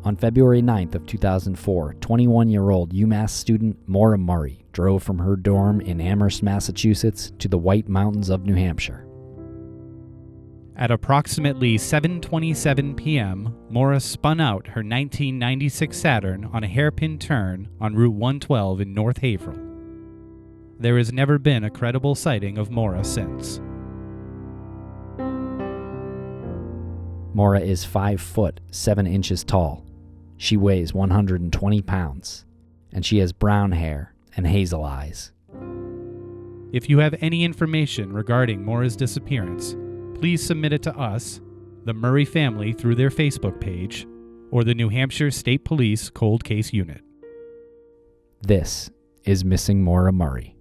On February 9th of 2004, 21-year-old UMass student Maura Murray drove from her dorm in Amherst, Massachusetts to the White Mountains of New Hampshire. At approximately 7:27 p.m., Maura spun out her 1996 Saturn on a hairpin turn on Route 112 in North Haverhill. There has never been a credible sighting of Maura since. Maura is 5 foot 7 inches tall. She weighs 120 pounds, and she has brown hair and hazel eyes. If you have any information regarding Maura's disappearance, please submit it to us, the Murray family through their Facebook page, or the New Hampshire State Police Cold Case Unit. This is Missing Maura Murray.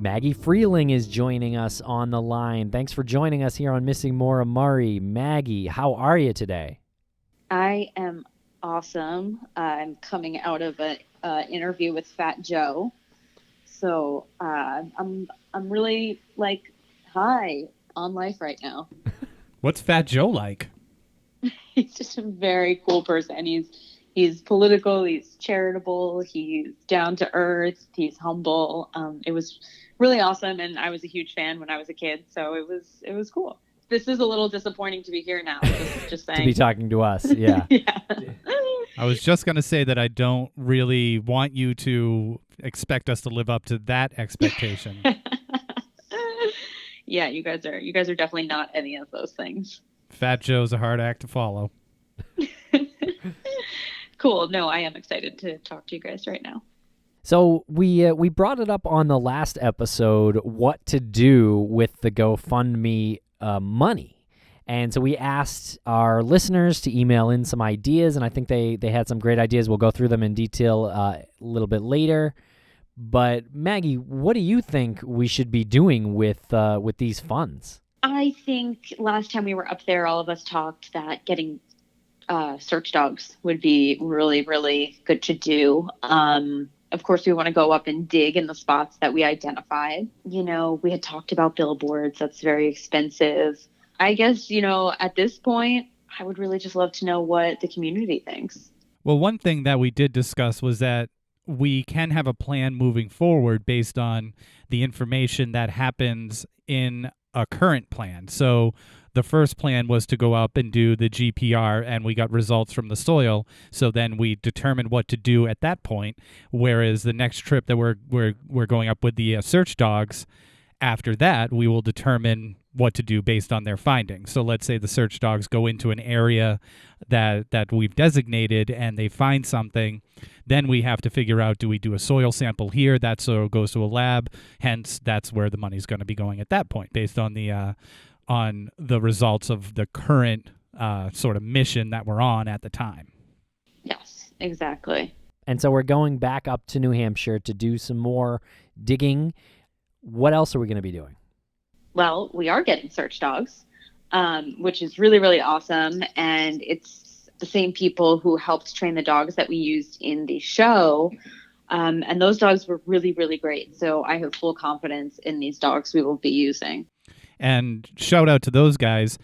Maggie Freeling is joining us on the line. Thanks for joining us here on Missing Maura Murray. Maggie, how are you today? I am awesome. I'm coming out of an interview with Fat Joe, so I'm really high on life right now. What's Fat Joe like? He's just a very cool person. He's political. He's charitable. He's down to earth. He's humble. It was really awesome, and I was a huge fan when I was a kid, so it was cool. This is a little disappointing to be here now. Just saying. To be talking to us, yeah. Yeah. I was just going to say that I don't really want you to expect us to live up to that expectation. Yeah, you guys are definitely not any of those things. Fat Joe's a hard act to follow. Cool. No, I am excited to talk to you guys right now. So we brought it up on the last episode, what to do with the GoFundMe money. And so we asked our listeners to email in some ideas, and I think they had some great ideas. We'll go through them in detail a little bit later. But Maggie, what do you think we should be doing with these funds? I think last time we were up there, all of us talked that getting search dogs would be really, really good to do. Of course, we want to go up and dig in the spots that we identified. We had talked about billboards. That's very expensive. I guess, at this point, I would really just love to know what the community thinks. Well, one thing that we did discuss was that we can have a plan moving forward based on the information that happens in a current plan. So the first plan was to go up and do the GPR, and we got results from the soil. So then we determined what to do at that point. Whereas the next trip that we're going up with the search dogs, after that we will determine what to do based on their findings. So let's say the search dogs go into an area that we've designated and they find something, then we have to figure out, do we do a soil sample here? That soil goes to a lab. Hence, that's where the money's going to be going at that point, based on the results of the current sort of mission that we're on at the time. Yes, exactly. And so we're going back up to New Hampshire to do some more digging. What else are we going to be doing? Well, we are getting search dogs, which is really, really awesome. And it's the same people who helped train the dogs that we used in the show. And those dogs were really, really great. So I have full confidence in these dogs we will be using. And shout out to those guys.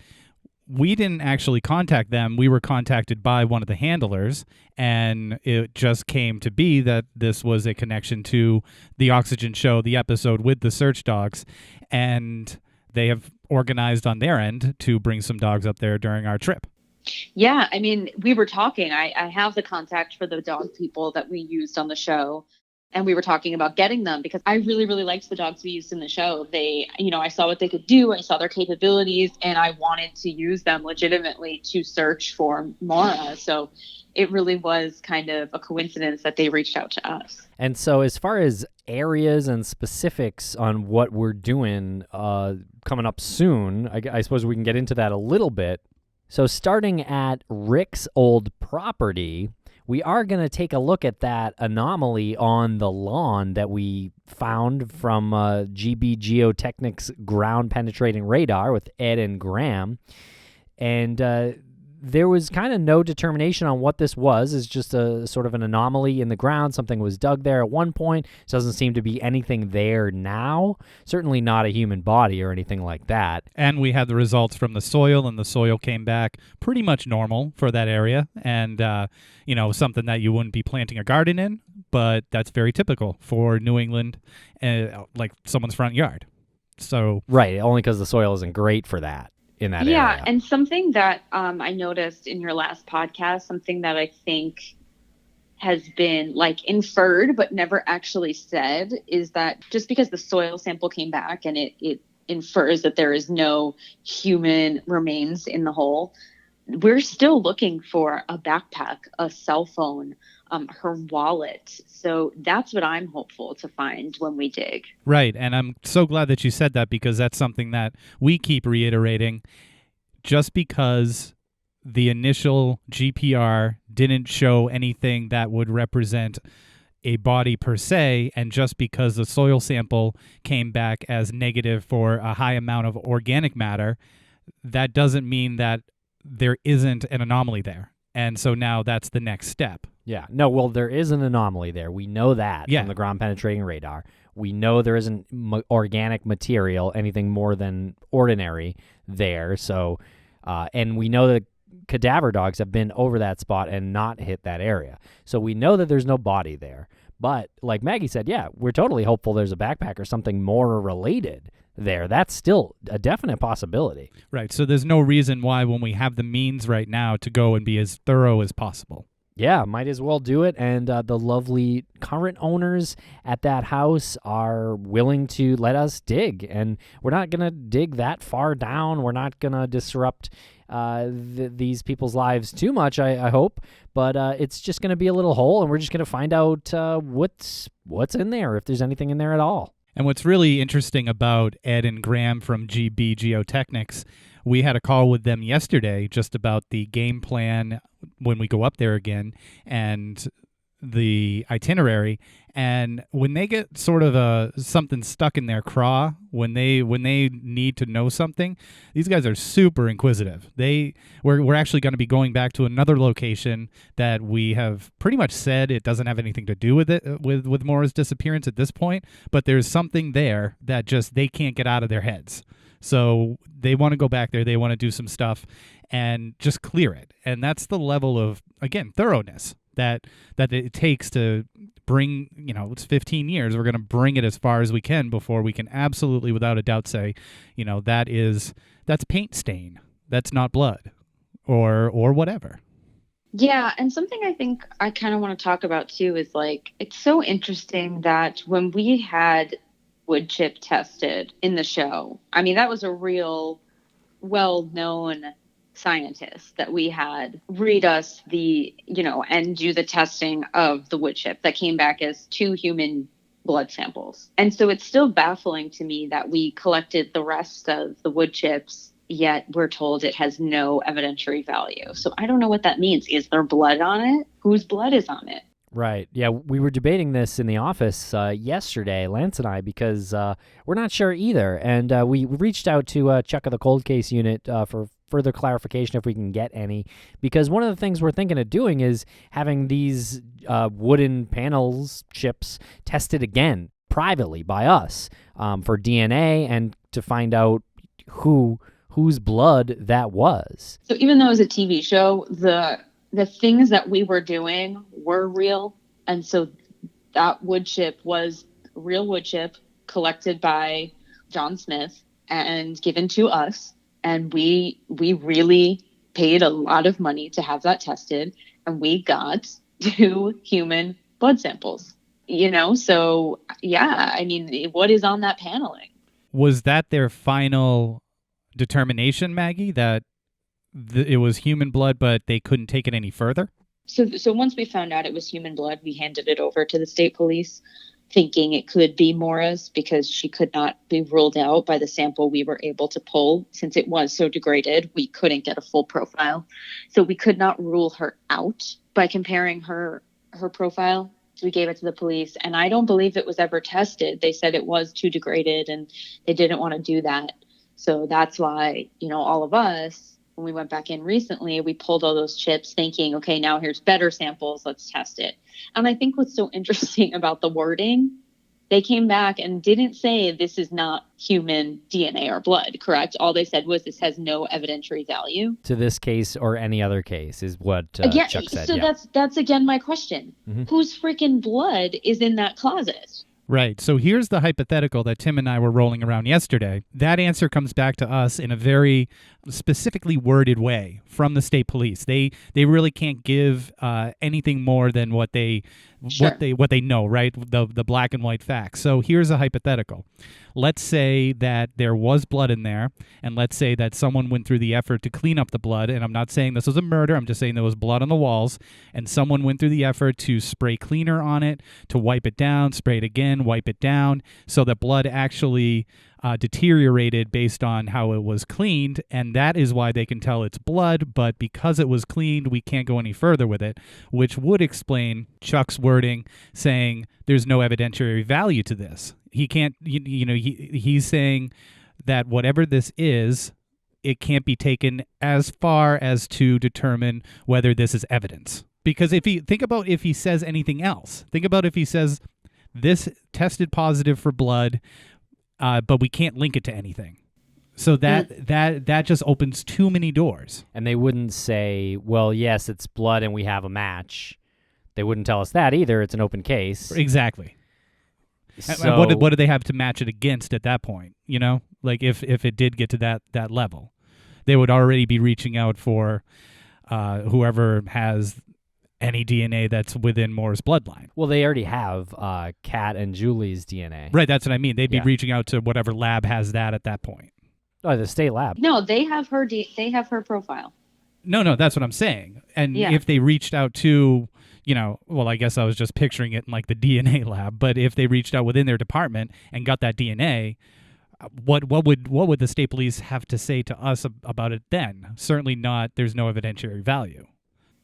We didn't actually contact them. We were contacted by one of the handlers, and it just came to be that this was a connection to the Oxygen Show, the episode with the search dogs, and they have organized on their end to bring some dogs up there during our trip. Yeah, I mean, we were talking. I have the contact for the dog people that we used on the show. And we were talking about getting them because I really, really liked the dogs we used in the show. They, I saw what they could do. I saw their capabilities, and I wanted to use them legitimately to search for Maura. So it really was kind of a coincidence that they reached out to us. And so as far as areas and specifics on what we're doing coming up soon, I suppose we can get into that a little bit. So starting at Rick's old property, we are going to take a look at that anomaly on the lawn that we found from GB Geotechnics ground penetrating radar with Ed and Graham. And there was kind of no determination on what this was. It's just a sort of an anomaly in the ground. Something was dug there at one point. Doesn't seem to be anything there now. Certainly not a human body or anything like that. And we had the results from the soil, and the soil came back pretty much normal for that area. And, something that you wouldn't be planting a garden in, but that's very typical for New England, like someone's front yard. So right, only because the soil isn't great for that. In that area. Yeah, and something that I noticed in your last podcast, something that I think has been inferred but never actually said, is that just because the soil sample came back and it infers that there is no human remains in the hole, we're still looking for a backpack, a cell phone, her wallet. So that's what I'm hopeful to find when we dig. Right, and I'm so glad that you said that, because that's something that we keep reiterating. Just because the initial GPR didn't show anything that would represent a body per se, and just because the soil sample came back as negative for a high amount of organic matter, that doesn't mean that there isn't an anomaly there. And so now that's the next step. Yeah. No, well, there is an anomaly there. We know that from the ground penetrating radar. We know there isn't organic material, anything more than ordinary there. So, and we know that cadaver dogs have been over that spot and not hit that area. So we know that there's no body there. But like Maggie said, yeah, we're totally hopeful there's a backpack or something more related there. That's still a definite possibility. Right. So there's no reason why, when we have the means right now, to go and be as thorough as possible. Yeah, might as well do it. And the lovely current owners at that house are willing to let us dig. And we're not going to dig that far down. We're not going to disrupt these people's lives too much, I hope. But it's just going to be a little hole, and we're just going to find out what's in there, if there's anything in there at all. And what's really interesting about Ed and Graham from GB Geotechnics, we had a call with them yesterday just about the game plan when we go up there again and the itinerary. And when they get sort of something stuck in their craw, when they need to know something, these guys are super inquisitive. We're actually going to be going back to another location that we have pretty much said it doesn't have anything to do with it, with Maura's disappearance at this point, but there's something there that just they can't get out of their heads. So they want to go back there. They want to do some stuff and just clear it. And that's the level of, again, thoroughness that it takes to bring, it's 15 years. We're going to bring it as far as we can before we can absolutely, without a doubt, say, that's paint stain. That's not blood or whatever. Yeah, and something I think I kind of want to talk about too is it's so interesting that when we had wood chip tested in the show, I mean, that was a real well-known scientist that we had read us and do the testing of the wood chip that came back as 2 human blood samples. And so it's still baffling to me that we collected the rest of the wood chips, yet we're told it has no evidentiary value. So I don't know what that means. Is there blood on it? Whose blood is on it? Right. Yeah, we were debating this in the office yesterday, Lance and I, because we're not sure either. And we reached out to Chuck of the Cold Case Unit for further clarification if we can get any. Because one of the things we're thinking of doing is having these wooden panels, chips, tested again privately by us for DNA and to find out whose blood that was. So even though it was a TV show, the things that we were doing were real. And so that wood chip was real wood chip collected by John Smith and given to us. And we really paid a lot of money to have that tested. And we got 2 human blood samples, So yeah, I mean, what is on that paneling? Was that their final determination, Maggie, that it was human blood, but they couldn't take it any further? So once we found out it was human blood, we handed it over to the state police, thinking it could be Maura's because she could not be ruled out by the sample we were able to pull. Since it was so degraded, we couldn't get a full profile. So we could not rule her out by comparing her profile. We gave it to the police, and I don't believe it was ever tested. They said it was too degraded, and they didn't want to do that. So that's why, all of us, when we went back in recently, we pulled all those chips thinking, okay, now here's better samples. Let's test it. And I think what's so interesting about the wording, they came back and didn't say this is not human DNA or blood, correct? All they said was this has no evidentiary value. To this case or any other case is what again, Chuck said. So yeah. that's again my question. Mm-hmm. Whose freaking blood is in that closet? Right. So here's the hypothetical that Tim and I were rolling around yesterday. That answer comes back to us in a very specifically worded way from the state police. They really can't give anything more than what they know, right? The black and white facts. So here's a hypothetical. Let's say that there was blood in there, and let's say that someone went through the effort to clean up the blood, and I'm not saying this was a murder, I'm just saying there was blood on the walls, and someone went through the effort to spray cleaner on it, to wipe it down, spray it again, wipe it down, so that blood actually deteriorated based on how it was cleaned, and that is why they can tell it's blood, but because it was cleaned, we can't go any further with it, which would explain Chuck's wording saying there's no evidentiary value to this. He can't, he's saying that whatever this is, it can't be taken as far as to determine whether this is evidence. Because if he says anything else, think about if he says this tested positive for blood, but we can't link it to anything. So that just opens too many doors. And they wouldn't say, well, yes, it's blood and we have a match. They wouldn't tell us that either. It's an open case. Exactly. So, what do they have to match it against at that point? Like if it did get to that level, they would already be reaching out for whoever has any DNA that's within Maura's bloodline. Well, they already have Kat and Julie's DNA. Right, that's what I mean. They'd be reaching out to whatever lab has that at that point. Oh, the state lab. No, they have her. They have her profile. No, that's what I'm saying. And if they reached out to, well, I guess I was just picturing it in like the DNA lab. But if they reached out within their department and got that DNA, what would the state police have to say to us about it then? Certainly not. There's no evidentiary value.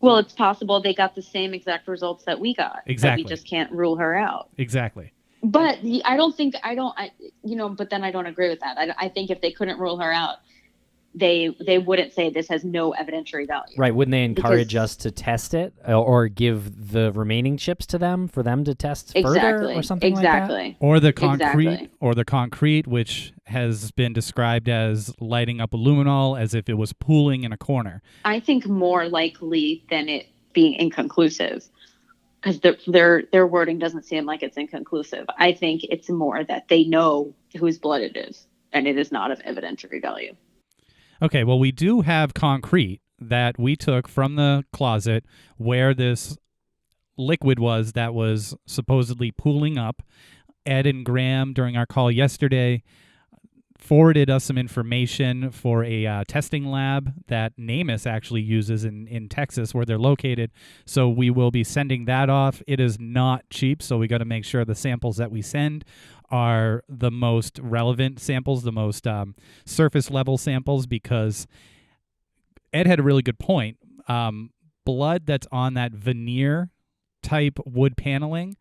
Well, it's possible they got the same exact results that we got. Exactly. But we just can't rule her out. Exactly. But but then I don't agree with that. I think if they couldn't rule her out, they wouldn't say this has no evidentiary value. Right. Wouldn't they encourage us to test it or give the remaining chips to them for them to test further or something like that? Or the concrete, which has been described as lighting up luminol as if it was pooling in a corner. I think more likely than it being inconclusive, because their wording doesn't seem like it's inconclusive. I think it's more that they know whose blood it is, and it is not of evidentiary value. Okay, well, we do have concrete that we took from the closet where this liquid was that was supposedly pooling up. Ed and Graham, during our call yesterday, forwarded us some information for a testing lab that NamUs actually uses in Texas where they're located. So we will be sending that off. It is not cheap, so we got to make sure the samples that we send are the most relevant samples, the most surface level samples, because Ed had a really good point. Blood that's on that veneer type wood paneling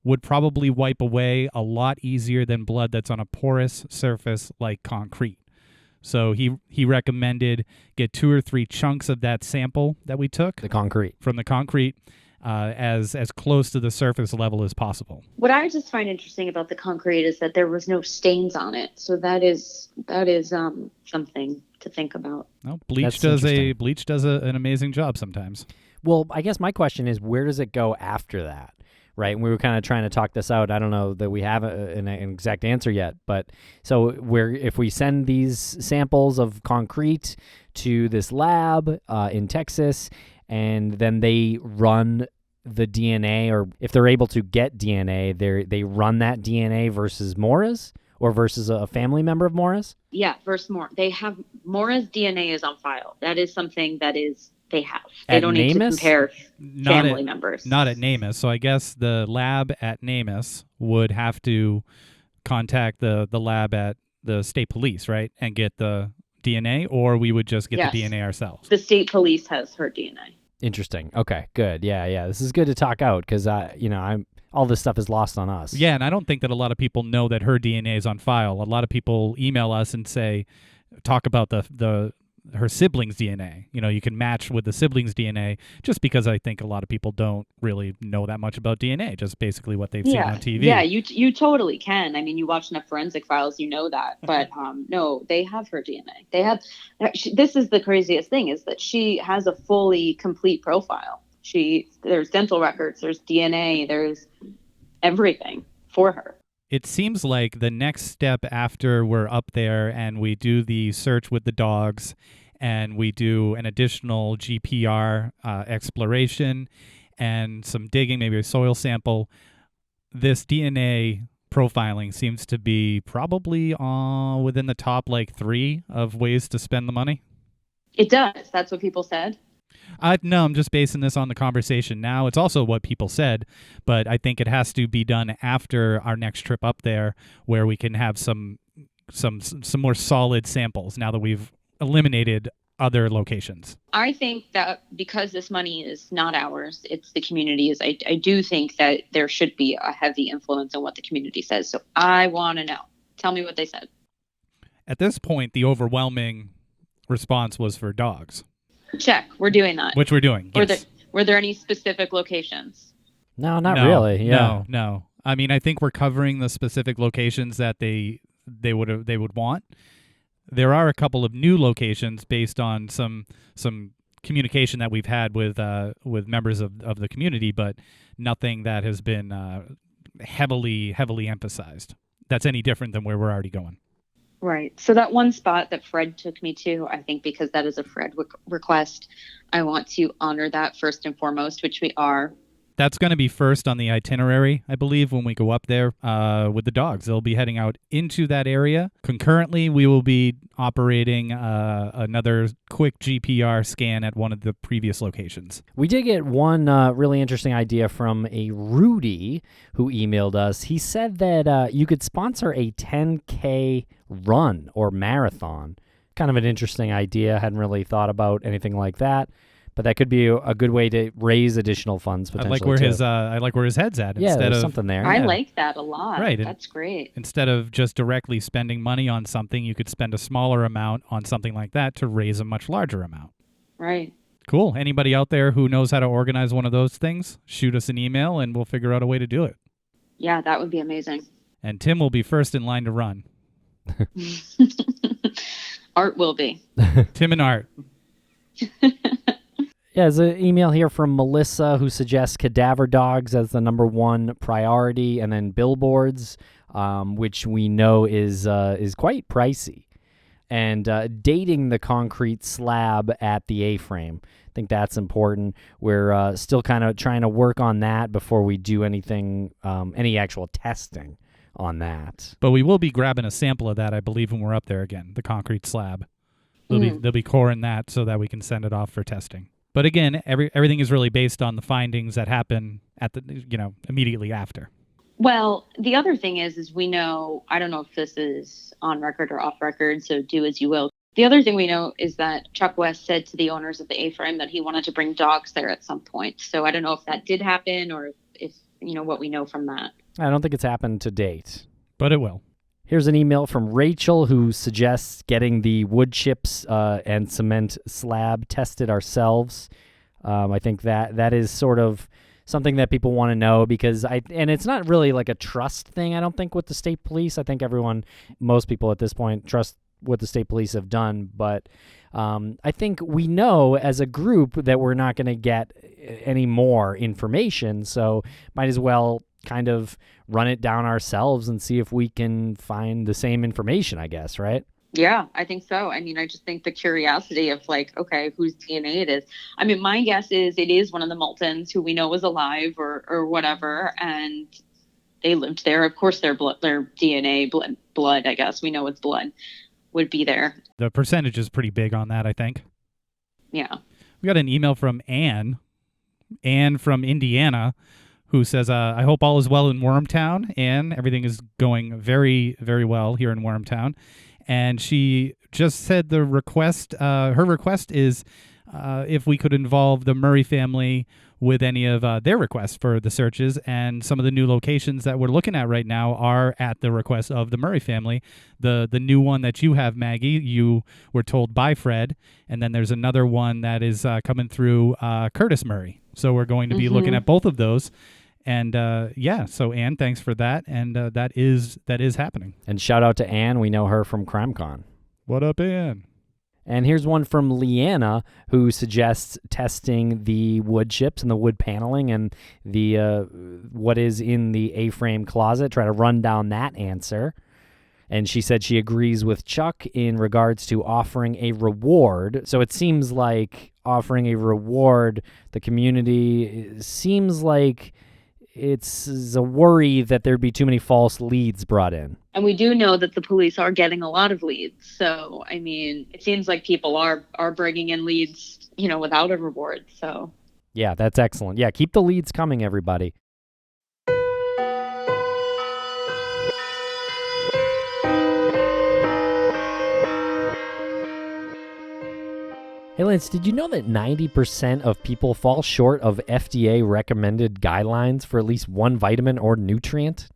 would probably wipe away a lot easier than blood that's on a porous surface like concrete. So he recommended get 2 or 3 chunks of that sample that we took, from the concrete, as close to the surface level as possible. What I just find interesting about the concrete is that there was no stains on it. So that is something to think about. Well, bleach does an amazing job sometimes. Well, I guess my question is, where does it go after that? Right, and we were kind of trying to talk this out. I don't know that we have an exact answer yet, but so if we send these samples of concrete to this lab in Texas, and then they run the DNA, or if they're able to get DNA, they run that DNA versus Maura's or versus a family member of Maura's? Yeah, versus Maura. They have Maura's DNA is on file. That is something that is. They have. They don't need to compare family members. Not at NamUs. So I guess the lab at NamUs would have to contact the lab at the state police, right, and get the DNA, or we would just get the DNA ourselves. The state police has her DNA. Interesting. Okay, good. Yeah. This is good to talk out because I'm all this stuff is lost on us. Yeah, and I don't think that a lot of people know that her DNA is on file. A lot of people email us and talk about her siblings' DNA. You can match with the siblings' DNA just because I think a lot of people don't really know that much about DNA, just basically what they've seen on TV. Yeah, you totally can. I mean, you watch enough forensic files, you know that. But no, they have her DNA. They have. This is the craziest thing, is that she has a fully complete profile. There's dental records, there's DNA, there's everything for her. It seems like the next step after we're up there and we do the search with the dogs and we do an additional GPR exploration and some digging, maybe a soil sample, this DNA profiling seems to be probably within the top 3 of ways to spend the money. It does. That's what people said. No, I'm just basing this on the conversation now. It's also what people said, but I think it has to be done after our next trip up there, where we can have some more solid samples now that we've eliminated other locations. I think that because this money is not ours, it's the community's. I do think that there should be a heavy influence on what the community says. So I want to know. Tell me what they said. At this point, the overwhelming response was for dogs. Check. We're doing that. Which we're doing. Yes. Were there any specific locations? No, not really. Yeah. No. I mean, I think we're covering the specific locations that they would want. There are a couple of new locations based on some communication that we've had with members of the community, but nothing that has been heavily emphasized. That's any different than where we're already going. Right. So that one spot that Fred took me to, I think because that is a Fred request, I want to honor that first and foremost, which we are. That's going to be first on the itinerary, I believe, when we go up there with the dogs. They'll be heading out into that area. Concurrently, we will be operating another quick GPR scan at one of the previous locations. We did get one really interesting idea from a Rudy who emailed us. He said that you could sponsor a 10K run or marathon. Kind of an interesting idea. Hadn't really thought about anything like that. But that could be a good way to raise additional funds potentially. I like where his head's at. Yeah, there's something there. I like that a lot. Right. That's great. Instead of just directly spending money on something, you could spend a smaller amount on something like that to raise a much larger amount. Right. Cool. Anybody out there who knows how to organize one of those things, shoot us an email and we'll figure out a way to do it. Yeah, that would be amazing. And Tim will be first in line to run. Art will be. Tim and Art. Yeah, there's an email here from Melissa who suggests cadaver dogs as the number one priority, and then billboards, which we know is quite pricey, and dating the concrete slab at the A-frame. I think that's important. We're still kind of trying to work on that before we do anything, any actual testing on that. But we will be grabbing a sample of that, I believe, when we're up there again, the concrete slab. They'll be coring that so that we can send it off for testing. But again, everything is really based on the findings that happen at immediately after. Well, the other thing is we know, I don't know if this is on record or off record, so do as you will. The other thing we know is that Chuck West said to the owners of the A-frame that he wanted to bring dogs there at some point. So I don't know if that did happen or if what we know from that. I don't think it's happened to date. But it will. Here's an email from Rachel who suggests getting the wood chips and cement slab tested ourselves. I think that is sort of something that people want to know because and it's not really like a trust thing, I don't think, with the state police. I think most people at this point trust what the state police have done, but I think we know as a group that we're not going to get any more information, so might as well kind of run it down ourselves and see if we can find the same information, I guess, right? Yeah, I think so. I mean, I just think the curiosity of okay, whose DNA it is. I mean, my guess is it is one of the Moultons who we know is alive or whatever, and they lived there. Of course, their DNA, blood, I guess. We know it's blood, would be there. The percentage is pretty big on that, I think. Yeah. We got an email from Anne from Indiana, who says, I hope all is well in Wormtown. Anne, everything is going very, very well here in Wormtown. And she just said her request is if we could involve the Murray family with any of their requests for the searches. And some of the new locations that we're looking at right now are at the request of the Murray family. The new one that you have, Maggie, you were told by Fred. And then there's another one that is coming through Curtis Murray. So we're going to be looking at both of those. And so Anne, thanks for that. And that is happening. And shout out to Anne. We know her from CrimeCon. What up, Anne? And here's one from Leanna, who suggests testing the wood chips and the wood paneling and the what is in the A-frame closet. Try to run down that answer. And she said she agrees with Chuck in regards to offering a reward. So it seems like offering a reward, the community seems like it's a worry that there'd be too many false leads brought in. And we do know that the police are getting a lot of leads. So, I mean, it seems like people are bringing in leads, without a reward. So, yeah, that's excellent. Yeah, keep the leads coming, everybody. Hey, Lance, did you know that 90% of people fall short of FDA-recommended guidelines for at least one vitamin or nutrient?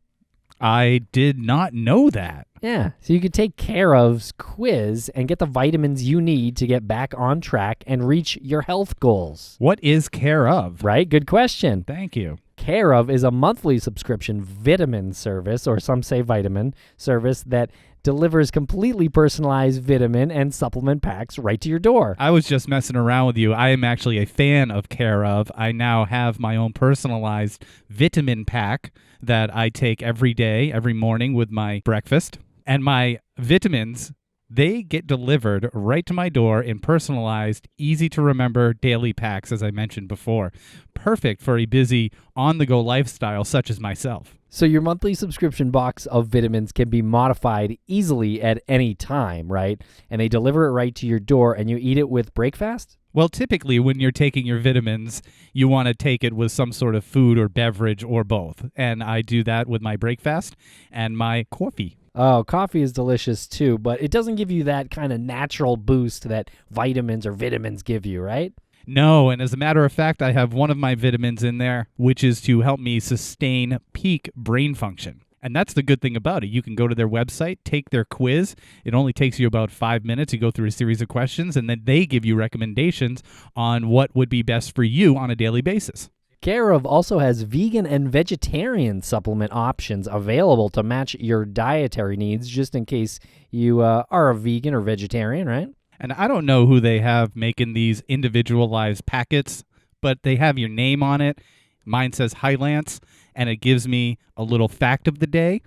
I did not know that. Yeah, so you could take Care of's quiz and get the vitamins you need to get back on track and reach your health goals. What is Care of? Right, good question. Thank you. Care of is a monthly subscription vitamin service, or some say vitamin service, that delivers completely personalized vitamin and supplement packs right to your door. I was just messing around with you. I am actually a fan of Care of. I now have my own personalized vitamin pack that I take every day, every morning with my breakfast. And my vitamins, they get delivered right to my door in personalized, easy-to-remember daily packs, as I mentioned before. Perfect for a busy, on-the-go lifestyle such as myself. So your monthly subscription box of vitamins can be modified easily at any time, right? And they deliver it right to your door, and you eat it with breakfast? Well, typically when you're taking your vitamins, you want to take it with some sort of food or beverage or both. And I do that with my breakfast and my coffee. Oh, coffee is delicious too, but it doesn't give you that kind of natural boost that vitamins or vitamins give you, right? No, and as a matter of fact, I have one of my vitamins in there, which is to help me sustain peak brain function. And that's the good thing about it. You can go to their website, take their quiz. It only takes you about 5 minutes. You go through a series of questions, and then they give you recommendations on what would be best for you on a daily basis. Care of also has vegan and vegetarian supplement options available to match your dietary needs, just in case you are a vegan or vegetarian, right? And I don't know who they have making these individualized packets, but they have your name on it. Mine says Hi Lance, and it gives me a little fact of the day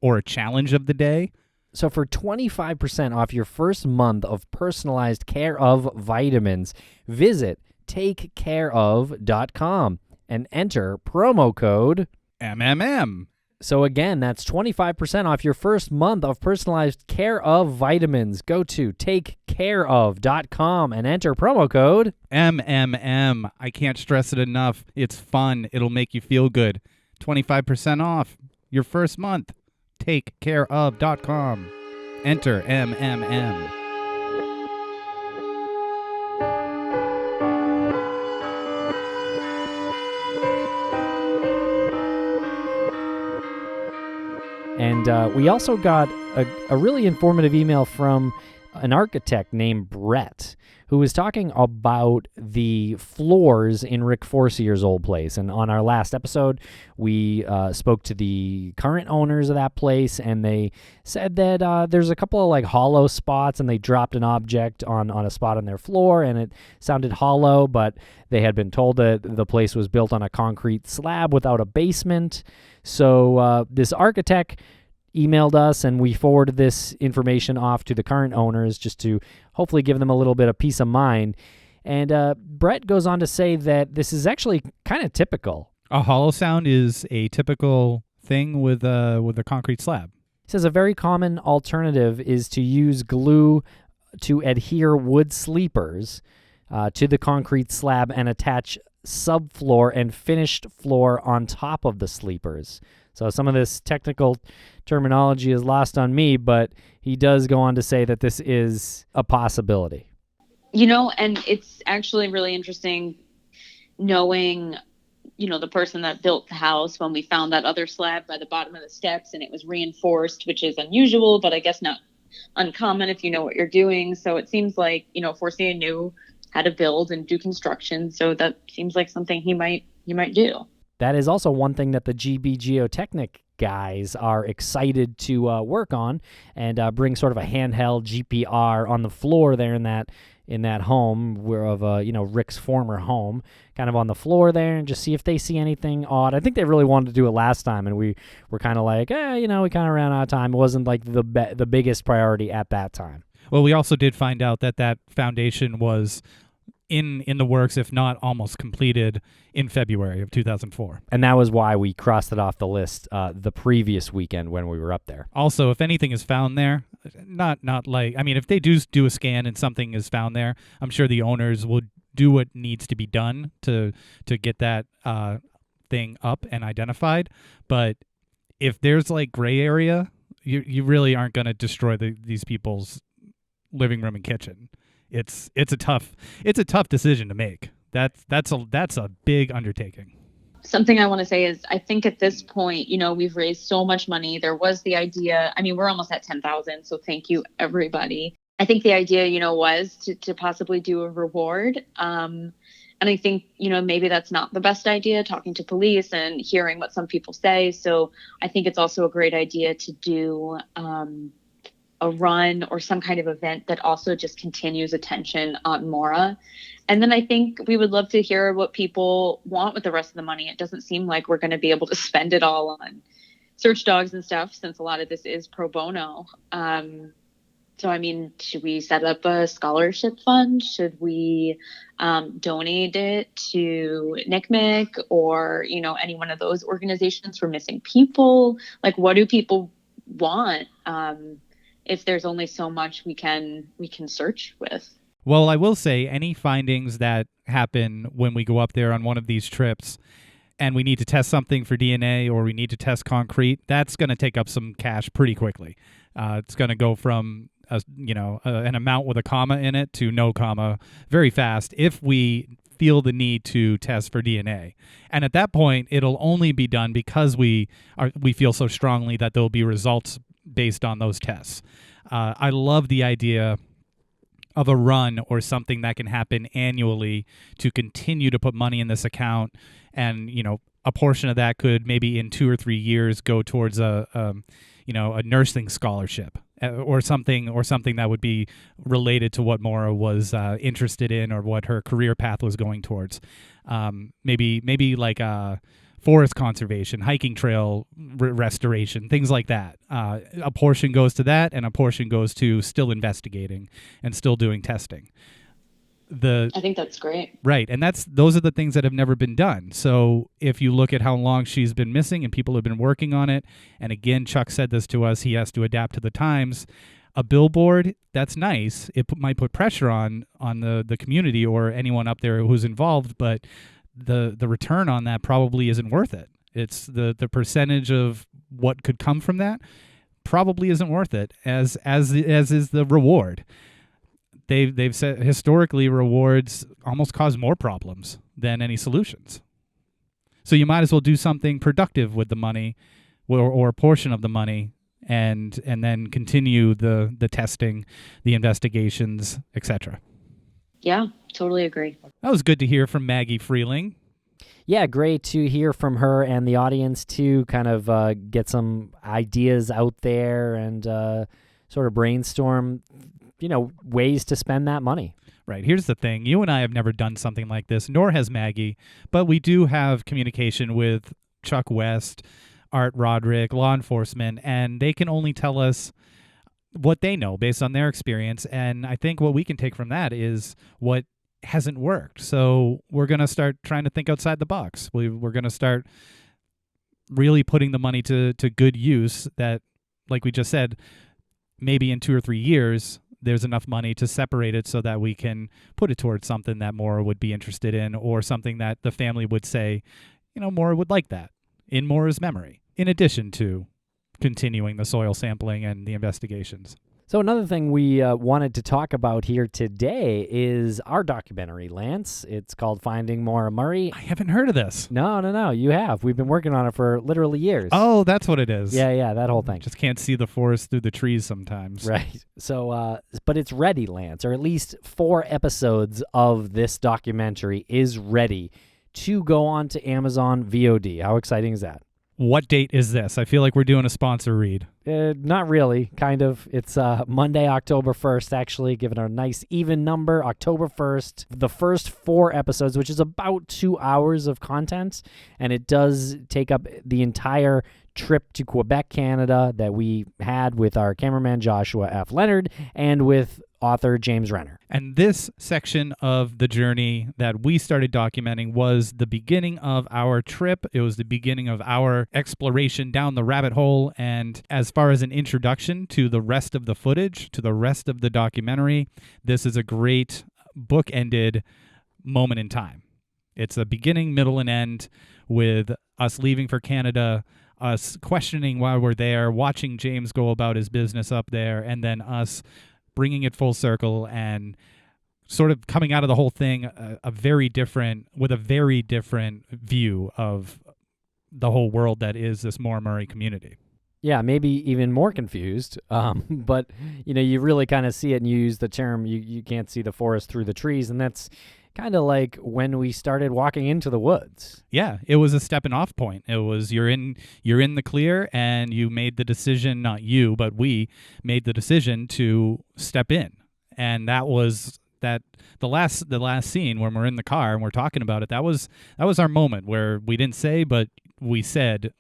or a challenge of the day. So for 25% off your first month of personalized Care of vitamins, visit takecareof.com and enter promo code MMM. So again, that's 25% off your first month of personalized Care of vitamins. Go to takecareof.com and enter promo code MMM. I can't stress it enough. It's fun. It'll make you feel good. 25% off your first month. Takecareof.com. Enter MMM. And we also got a really informative email from an architect named Brett, who was talking about the floors in Rick Forcier's old place. And on our last episode, we spoke to the current owners of that place, and they said that there's a couple of hollow spots, and they dropped an object on a spot on their floor, and it sounded hollow, but they had been told that the place was built on a concrete slab without a basement. So this architect emailed us, and we forwarded this information off to the current owners just to hopefully give them a little bit of peace of mind. And Brett goes on to say that this is actually kind of typical. A hollow sound is a typical thing with a concrete slab. He says a very common alternative is to use glue to adhere wood sleepers to the concrete slab and attach subfloor and finished floor on top of the sleepers. So some of this technical terminology is lost on me, but he does go on to say that this is a possibility. And it's actually really interesting knowing, the person that built the house when we found that other slab by the bottom of the steps and it was reinforced, which is unusual, but I guess not uncommon if you know what you're doing. So it seems like, Forcia knew how to build and do construction. So that seems like something he might do. That is also one thing that the GB Geotechnic guys are excited to work on, and bring sort of a handheld GPR on the floor there in that home of Rick's former home, kind of on the floor there, and just see if they see anything odd. I think they really wanted to do it last time, and we were kind of like, we kind of ran out of time. It wasn't like the biggest priority at that time. Well, we also did find out that foundation was in the works, if not almost completed, in February of 2004. And that was why we crossed it off the list the previous weekend when we were up there. Also, if anything is found there, not like, if they do a scan and something is found there, I'm sure the owners will do what needs to be done to get that thing up and identified. But if there's like gray area, you really aren't going to destroy these people's living room and kitchen. It's a tough decision to make. That's a big undertaking. Something I want to say is I think at this point, we've raised so much money. There was the idea, we're almost at 10,000. So thank you, everybody. I think the idea, was to possibly do a reward. And I think, maybe that's not the best idea, talking to police and hearing what some people say. So I think it's also a great idea to do a run or some kind of event that also just continues attention on Maura. And then I think we would love to hear what people want with the rest of the money. It doesn't seem like we're going to be able to spend it all on search dogs and stuff, since a lot of this is pro bono. So, should we set up a scholarship fund? Should we donate it to NCMEC or, any one of those organizations for missing people? Like, what do people want? If there's only so much we can search with. Well, I will say any findings that happen when we go up there on one of these trips and we need to test something for DNA or we need to test concrete, that's going to take up some cash pretty quickly. It's going to go from an amount with a comma in it to no comma very fast if we feel the need to test for DNA. And at that point, it'll only be done because we feel so strongly that there'll be results based on those tests. I love the idea of a run or something that can happen annually to continue to put money in this account, and a portion of that could maybe in 2 or 3 years go towards a nursing scholarship or something that would be related to what Maura was interested in or what her career path was going towards. Maybe like a forest conservation, hiking trail restoration, things like that. A portion goes to that, and a portion goes to still investigating and still doing testing. I think that's great. Right, and those are the things that have never been done. So if you look at how long she's been missing and people have been working on it, and again, Chuck said this to us, he has to adapt to the times. A billboard, that's nice. It might put pressure on the community or anyone up there who's involved, but the return on that probably isn't worth it. It's the percentage of what could come from that probably isn't worth it as is the reward. They've said historically rewards almost cause more problems than any solutions. So you might as well do something productive with the money or a portion of the money and then continue the testing, the investigations, etc. Yeah, totally agree. That was good to hear from Maggie Freeling. Yeah, great to hear from her and the audience too, kind of get some ideas out there and sort of brainstorm, ways to spend that money. Right. Here's the thing. You and I have never done something like this, nor has Maggie, but we do have communication with Chuck West, Art Roderick, law enforcement, and they can only tell us what they know based on their experience. And I think what we can take from that is what hasn't worked. So we're going to start trying to think outside the box. We're going to start really putting the money to good use that, like we just said, maybe in 2 or 3 years, there's enough money to separate it so that we can put it towards something that Maura would be interested in or something that the family would say, Maura would like that in Maura's memory, in addition to continuing the soil sampling and the investigations. So another thing we wanted to talk about here today is our documentary, Lance. It's called Finding Maura Murray. I haven't heard of this. No, you have. We've been working on it for literally years. Oh, that's what it is. Yeah, that whole thing. Just can't see the forest through the trees sometimes. Right. So, but it's ready, Lance, or at least 4 episodes of this documentary is ready to go on to Amazon VOD. How exciting is that? What date is this? I feel like we're doing a sponsor read. Not really, kind of. It's Monday, October 1st, actually. Give it a nice even number, October 1st. The first 4 episodes, which is about 2 hours of content, and it does take up the entire trip to Quebec, Canada that we had with our cameraman Joshua F. Leonard and with author James Renner. And this section of the journey that we started documenting was the beginning of our trip. It was the beginning of our exploration down the rabbit hole. And as far as an introduction to the rest of the footage, to the rest of the documentary, this is a great book-ended moment in time. It's a beginning, middle, and end with us leaving for Canada, us questioning why we're there, watching James go about his business up there, and then us bringing it full circle and sort of coming out of the whole thing with a very different view of the whole world that is this Maura Murray community. Yeah, maybe even more confused, but you really kind of see it, and you use the term you can't see the forest through the trees, and that's kind of like when we started walking into the woods. Yeah, it was a stepping off point. It was you're in the clear, and you made the decision, not you, but we made the decision to step in. And that was the last scene when we're in the car and we're talking about it. That was our moment where we didn't say, but we said,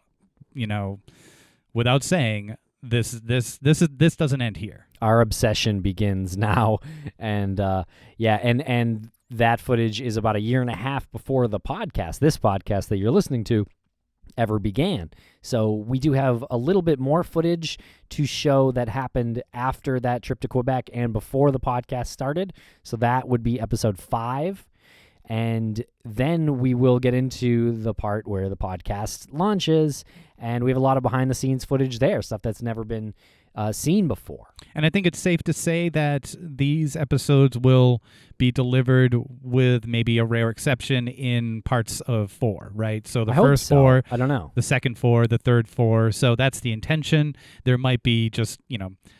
without saying, this doesn't end here. Our obsession begins now, and and that footage is about a year and a half before this podcast that you're listening to, ever began. So we do have a little bit more footage to show that happened after that trip to Quebec and before the podcast started. So that would be episode 5. And then we will get into the part where the podcast launches, and we have a lot of behind-the-scenes footage there, stuff that's never been seen before. And I think it's safe to say that these episodes will be delivered with maybe a rare exception in parts of 4, right? So the first 4, I don't know. The second 4, the third 4. So that's the intention. There might be just,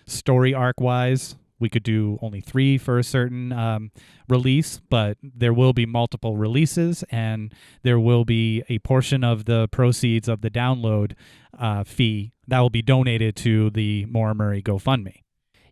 story arc-wise, we could do only 3 for a certain release, but there will be multiple releases, and there will be a portion of the proceeds of the download fee that will be donated to the Maura Murray GoFundMe.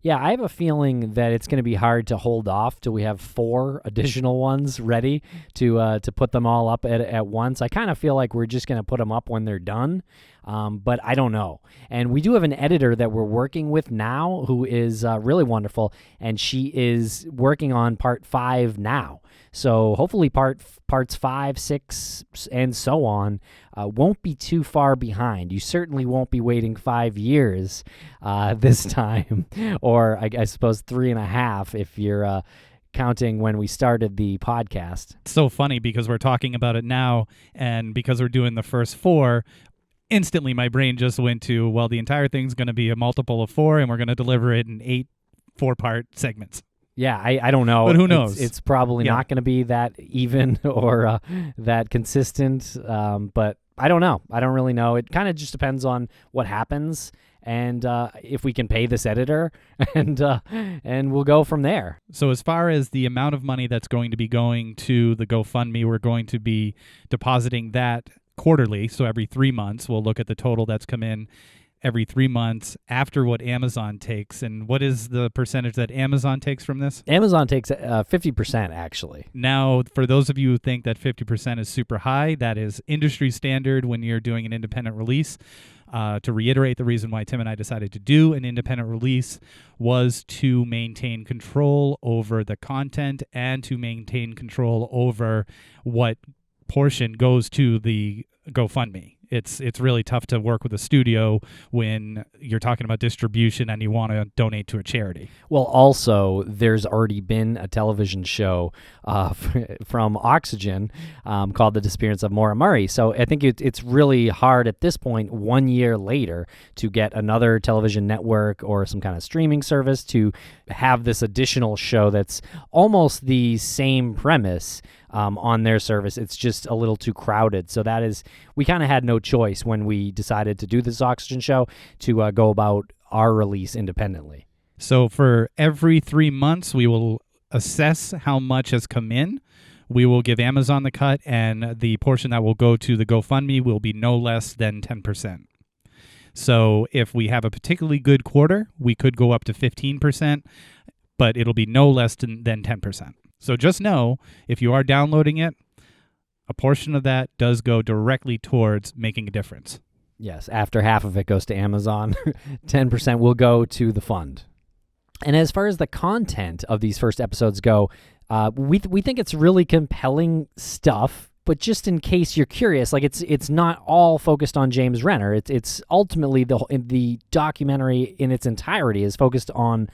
Yeah, I have a feeling that it's going to be hard to hold off till we have 4 additional ones ready to put them all up at once. I kind of feel like we're just going to put them up when they're done, but I don't know. And we do have an editor that we're working with now who is really wonderful, and she is working on part 5 now. So hopefully parts 5, 6, and so on won't be too far behind. You certainly won't be waiting 5 years this time, or I suppose 3.5 if you're counting when we started the podcast. It's so funny because we're talking about it now, and because we're doing the first 4, instantly my brain just went to, well, the entire thing's going to be a multiple of 4, and we're going to deliver it in 8 4-part segments. Yeah, I don't know. But who knows? It's probably not going to be that even or that consistent, but I don't know. I don't really know. It kind of just depends on what happens and if we can pay this editor, and we'll go from there. So as far as the amount of money that's going to be going to the GoFundMe, we're going to be depositing that quarterly. So every 3 months, we'll look at the total that's come in every 3 months after what Amazon takes. And what is the percentage that Amazon takes from this? Amazon takes 50%, actually. Now, for those of you who think that 50% is super high, that is industry standard when you're doing an independent release. To reiterate, the reason why Tim and I decided to do an independent release was to maintain control over the content and to maintain control over what portion goes to the GoFundMe. It's really tough to work with a studio when you're talking about distribution and you want to donate to a charity. Well, also, there's already been a television show from Oxygen called The Disappearance of Maura Murray. So I think it's really hard at this point, 1 year later, to get another television network or some kind of streaming service to have this additional show that's almost the same premise on their service. It's just a little too crowded. So we kind of had no choice when we decided to do this Oxygen show to go about our release independently. So for every 3 months, we will assess how much has come in. We will give Amazon the cut, and the portion that will go to the GoFundMe will be no less than 10%. So if we have a particularly good quarter, we could go up to 15%, but it'll be no less than 10%. So just know, if you are downloading it, a portion of that does go directly towards making a difference. Yes, after half of it goes to Amazon, 10% will go to the fund. And as far as the content of these first episodes go, we think it's really compelling stuff. But just in case you're curious, like it's not all focused on James Renner. It's ultimately the documentary in its entirety is focused on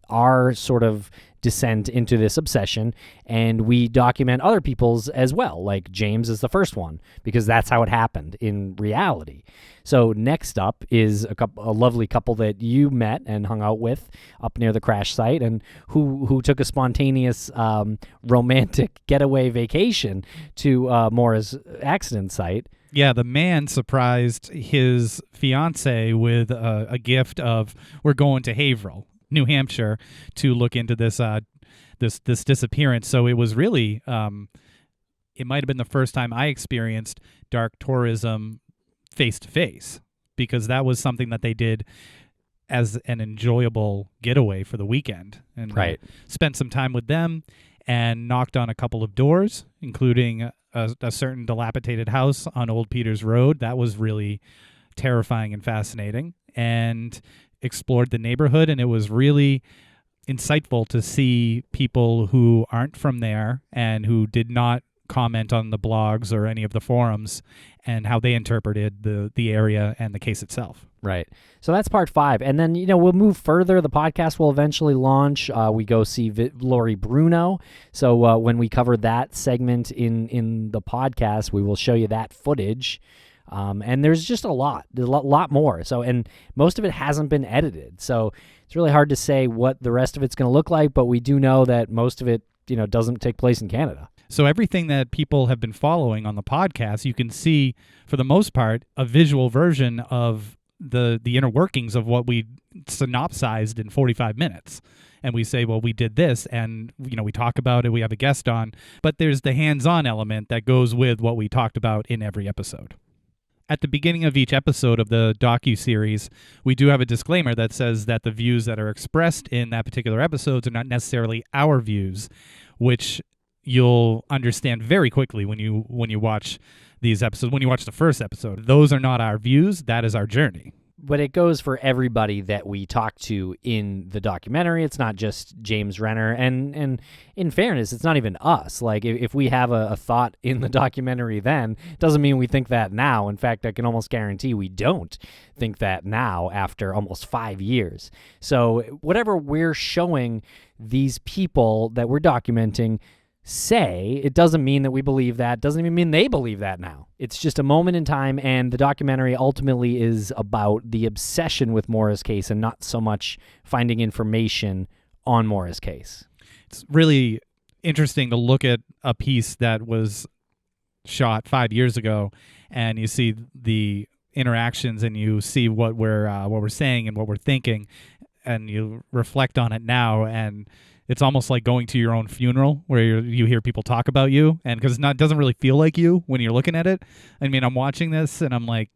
our sort of descent into this obsession, and we document other people's as well. Like James is the first one because that's how it happened in reality. So next up is a lovely couple that you met and hung out with up near the crash site, and who took a spontaneous romantic getaway vacation to Maura's accident site. Yeah, the man surprised his fiance with a gift of, we're going to Haverhill, New Hampshire, to look into this this disappearance. So it was really it might have been the first time I experienced dark tourism face to face, because that was something that they did as an enjoyable getaway for the weekend, and right. Spent some time with them and knocked on a couple of doors, including a certain dilapidated house on Old Peters Road. That was really terrifying and fascinating, and explored the neighborhood, and it was really insightful to see people who aren't from there and who did not comment on the blogs or any of the forums and how they interpreted the area and the case itself. Right. So that's part 5. And then, we'll move further. The podcast will eventually launch. We go see Lori Bruno. So when we cover that segment in the podcast, we will show you that footage. And there's just a lot more. So, and most of it hasn't been edited. So it's really hard to say what the rest of it's going to look like, but we do know that most of it, doesn't take place in Canada. So everything that people have been following on the podcast, you can see, for the most part, a visual version of the inner workings of what we synopsized in 45 minutes. And we say, well, we did this, and we talk about it, we have a guest on, but there's the hands-on element that goes with what we talked about in every episode. At the beginning of each episode of the docuseries, we do have a disclaimer that says that the views that are expressed in that particular episodes are not necessarily our views, which you'll understand very quickly when you watch these episodes. When you watch the first episode, those are not our views. That is our journey. But it goes for everybody that we talk to in the documentary. It's not just James Renner. And in fairness, it's not even us. Like, if we have a thought in the documentary then, it doesn't mean we think that now. In fact, I can almost guarantee we don't think that now after almost 5 years. So whatever we're showing these people that we're documenting say, it doesn't mean that we believe that, doesn't even mean they believe that now. It's just a moment in time, and the documentary ultimately is about the obsession with Maura's case and not so much finding information on Maura's case. It's really interesting to look at a piece that was shot 5 years ago, and you see the interactions, and you see what we're saying and what we're thinking, and you reflect on it now, and it's almost like going to your own funeral where you hear people talk about you, and because it doesn't really feel like you when you're looking at it. I mean, I'm watching this and I'm like,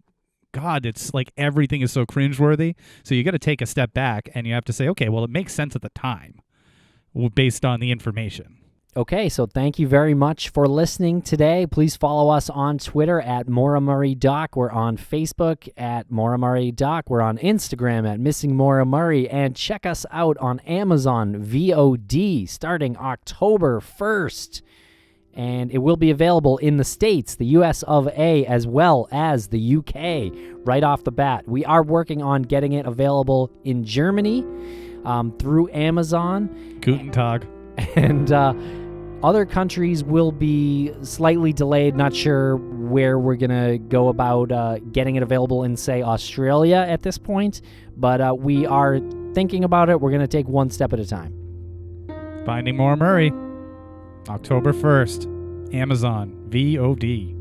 God, it's like everything is so cringeworthy. So you got to take a step back and you have to say, okay, well, it makes sense at the time based on the information. Okay, so thank you very much for listening today. Please follow us on Twitter at Maura Murray Doc. We're on Facebook at Maura Murray Doc. We're on Instagram at Missing Maura Murray. And check us out on Amazon VOD starting October 1st. And it will be available in the States, the US of A, as well as the UK right off the bat. We are working on getting it available in Germany through Amazon. Guten Tag. And other countries will be slightly delayed. Not sure where we're going to go about getting it available in, say, Australia at this point. But we are thinking about it. We're going to take one step at a time. Finding Maura Murray, October 1st, Amazon, VOD.